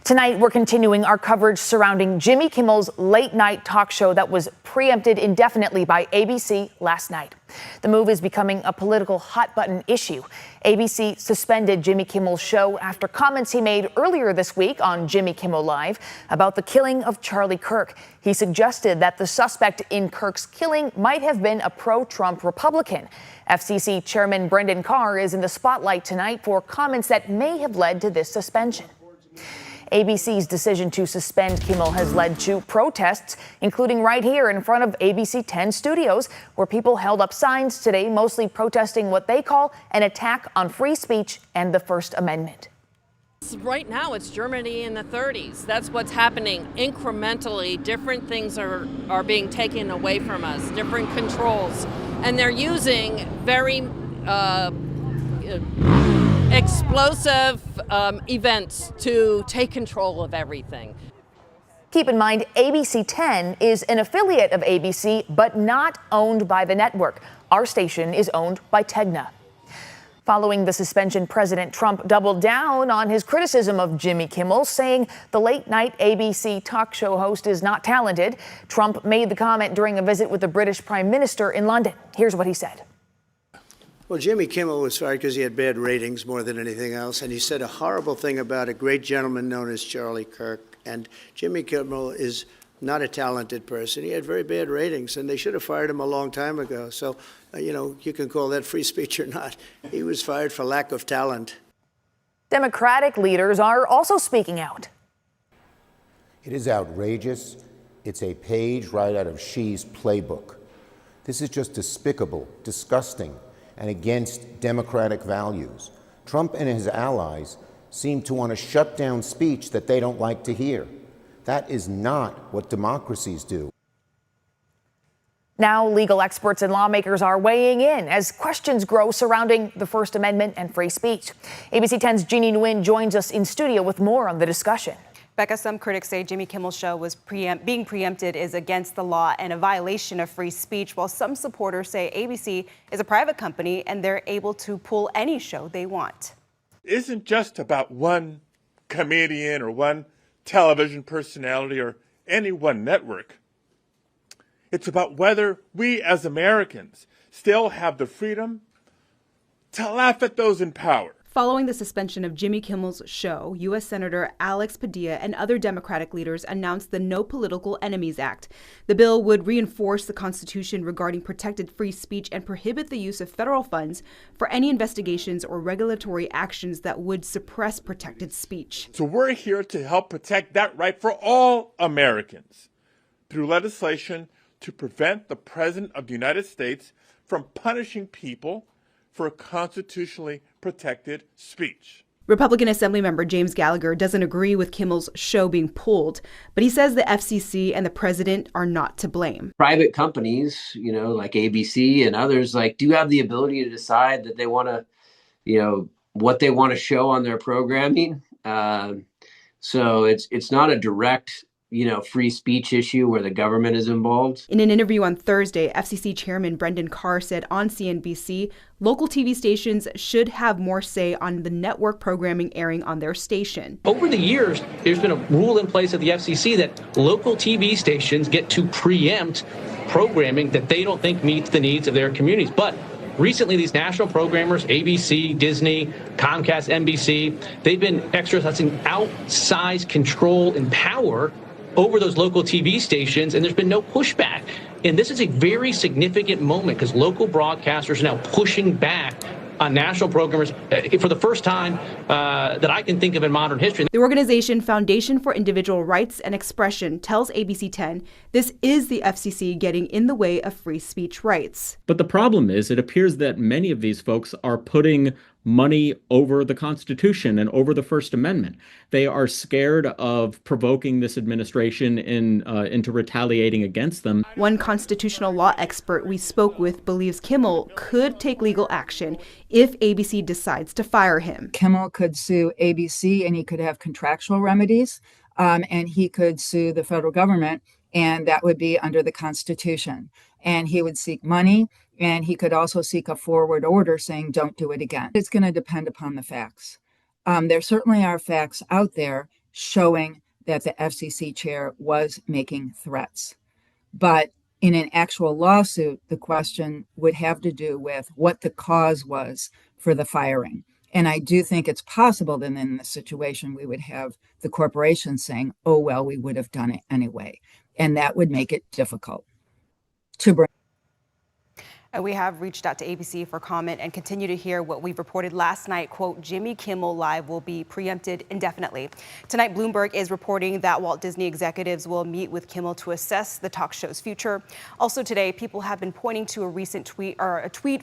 Tonight, we're continuing our coverage surrounding Jimmy Kimmel's late-night talk show that was preempted indefinitely by ABC last night. The move is becoming a political hot-button issue. ABC suspended Jimmy Kimmel's show after comments he made earlier this week on Jimmy Kimmel Live about the killing of Charlie Kirk. He suggested that the suspect in Kirk's killing might have been a pro-Trump Republican. FCC Chairman Brendan Carr is in the spotlight tonight for comments that may have led to this suspension. ABC's decision to suspend Kimmel has led to protests, including right here in front of ABC 10 studios, where people held up signs today, mostly protesting what they call an attack on free speech and the First Amendment. Right now, it's Germany in the 30s. That's what's happening incrementally. Different things are being taken away from us, different controls, and they're using very explosive events to take control of everything. Keep in mind, ABC 10 is an affiliate of ABC, but not owned by the network. Our station is owned by Tegna. Following the suspension, President Trump doubled down on his criticism of Jimmy Kimmel, saying the late-night ABC talk show host is not talented. Trump made the comment during a visit with the British Prime Minister in London. Here's what he said. Well, Jimmy Kimmel was fired because he had bad ratings more than anything else, and he said a horrible thing about a great gentleman known as Charlie Kirk. And Jimmy Kimmel is not a talented person. He had very bad ratings, and they should have fired him a long time ago. So, you can call that free speech or not. He was fired for lack of talent. Democratic leaders are also speaking out. It is outrageous. It's a page right out of Xi's playbook. This is just despicable, disgusting, and against democratic values. Trump and his allies seem to want to shut down speech that they don't like to hear. That is not what democracies do. Now, legal experts and lawmakers are weighing in as questions grow surrounding the First Amendment and free speech. ABC 10's Jeannie Nguyen joins us in studio with more on the discussion. Becca, some critics say Jimmy Kimmel's show was being preempted is against the law and a violation of free speech, while some supporters say ABC is a private company and they're able to pull any show they want. It isn't just about one comedian or one television personality or any one network. It's about whether we as Americans still have the freedom to laugh at those in power. Following the suspension of Jimmy Kimmel's show, U.S. Senator Alex Padilla and other Democratic leaders announced the No Political Enemies Act. The bill would reinforce the Constitution regarding protected free speech and prohibit the use of federal funds for any investigations or regulatory actions that would suppress protected speech. So we're here to help protect that right for all Americans through legislation to prevent the President of the United States from punishing people for constitutionally protected speech. Republican Assemblymember James Gallagher doesn't agree with Kimmel's show being pulled, but he says the FCC and the president are not to blame. Private companies, like ABC and others, do have the ability to decide that they want to, what they want to show on their programming. So it's not a direct free speech issue where the government is involved. In an interview on Thursday, FCC Chairman Brendan Carr said on CNBC, local TV stations should have more say on the network programming airing on their station. Over the years, there's been a rule in place at the FCC that local TV stations get to preempt programming that they don't think meets the needs of their communities. But recently, these national programmers, ABC, Disney, Comcast, NBC, they've been exercising outsized control and power over those local TV stations, and there's been no pushback. And this is a very significant moment because local broadcasters are now pushing back on national programmers for the first time that I can think of in modern history. The organization Foundation for Individual Rights and Expression tells ABC 10 this is the FCC getting in the way of free speech rights. But the problem is it appears that many of these folks are putting money over the Constitution and over the First Amendment. They are scared of provoking this administration into retaliating against them. One constitutional law expert we spoke with believes Kimmel could take legal action if ABC decides to fire him. Kimmel could sue ABC and he could have contractual remedies, and he could sue the federal government, and that would be under the Constitution. And he would seek money, and he could also seek a forward order saying, don't do it again. It's going to depend upon the facts. There certainly are facts out there showing that the FCC chair was making threats. But in an actual lawsuit, the question would have to do with what the cause was for the firing. And I do think it's possible that in this situation, we would have the corporation saying, oh, well, we would have done it anyway. And that would make it difficult to bring. We have reached out to ABC for comment and continue to hear what we've reported last night. Quote, Jimmy Kimmel Live will be preempted indefinitely. Tonight, Bloomberg is reporting that Walt Disney executives will meet with Kimmel to assess the talk show's future. Also today, people have been pointing to a recent tweet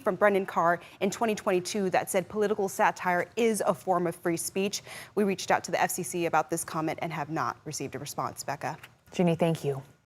from Brendan Carr in 2022 that said political satire is a form of free speech. We reached out to the FCC about this comment and have not received a response. Becca. Ginny, thank you.